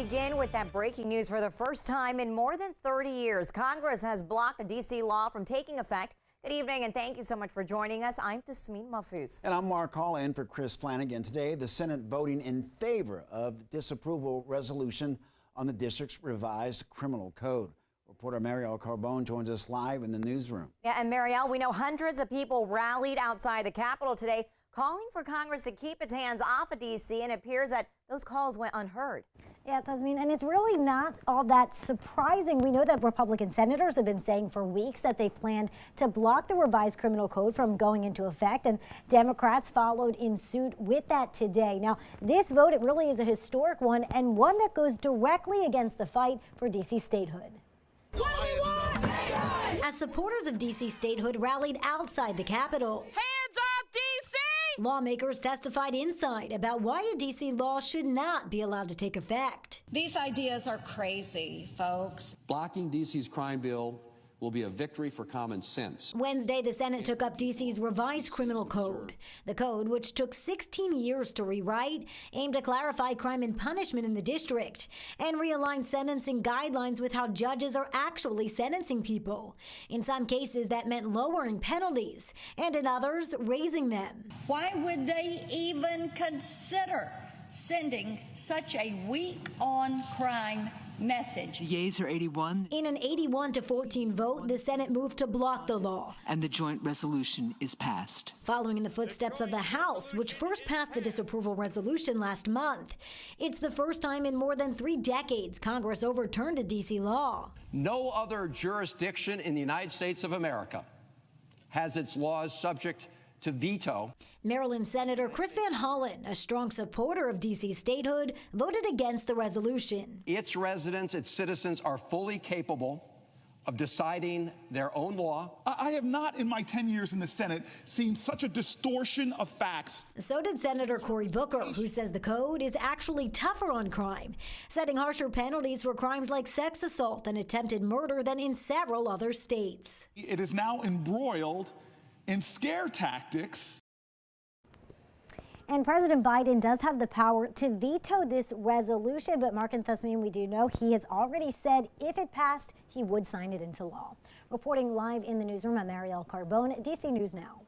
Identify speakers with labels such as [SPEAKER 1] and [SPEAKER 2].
[SPEAKER 1] begin with that breaking news. For the first time in more than 30 years, Congress has blocked a D.C. law from taking effect. Good evening, and thank you so much for joining us. I'm Tasmin Mahfouz.
[SPEAKER 2] And I'm Mark Hall in for Chris Flanagan. Today, the Senate voting in favor of disapproval resolution on the district's revised criminal code. Reporter Marielle Carbone joins us live in the newsroom.
[SPEAKER 1] Yeah, and Marielle, we know hundreds of people rallied outside the Capitol today, calling for Congress to keep its hands off of D.C., and it appears that those calls went unheard.
[SPEAKER 3] Yeah, Tasmin, and it's really not all that surprising. We know that Republican senators have been saying for weeks that they planned to block the revised criminal code from going into effect, and Democrats followed in suit with that today. Now, this vote, it really is a historic one, and one that goes directly against the fight for D.C. statehood.
[SPEAKER 4] As supporters of D.C. statehood rallied outside the Capitol,
[SPEAKER 5] Hands off D.C.!
[SPEAKER 4] lawmakers testified inside about why a D.C. law should not be allowed to take effect.
[SPEAKER 6] These ideas are crazy, folks.
[SPEAKER 7] Blocking D.C.'s crime bill will be a victory for common sense.
[SPEAKER 4] Wednesday, the Senate took up D.C.'s revised criminal code. The code, which took 16 years to rewrite, aimed to clarify crime and punishment in the district and realign sentencing guidelines with how judges are actually sentencing people. In some cases, that meant lowering penalties, and in others, raising them.
[SPEAKER 6] Why would they even consider sending such a weak on crime message?
[SPEAKER 5] The yeas are 81.
[SPEAKER 4] In an 81-14 vote, the Senate moved to block the law.
[SPEAKER 5] And the joint resolution is passed.
[SPEAKER 4] Following in the footsteps of the House, which first passed the disapproval resolution last month. It's the first time in more than 3 decades Congress overturned a D.C. law.
[SPEAKER 7] No other jurisdiction in the United States of America has its laws subject to veto.
[SPEAKER 4] Maryland Senator Chris Van Hollen, a strong supporter of D.C. statehood, voted against the resolution.
[SPEAKER 7] Its residents, its citizens are fully capable of deciding their own law.
[SPEAKER 8] I have not, in my 10 years in the Senate, seen such a distortion of facts.
[SPEAKER 4] So did Senator Cory Booker, who says the code is actually tougher on crime, setting harsher penalties for crimes like sex assault and attempted murder than in several other states.
[SPEAKER 8] It is now embroiled in scare tactics.
[SPEAKER 3] And President Biden does have the power to veto this resolution, but Mark and Tasmin, we do know he has already said if it passed, he would sign it into law. Reporting live in the newsroom, I'm Marielle Carbone, DC News Now.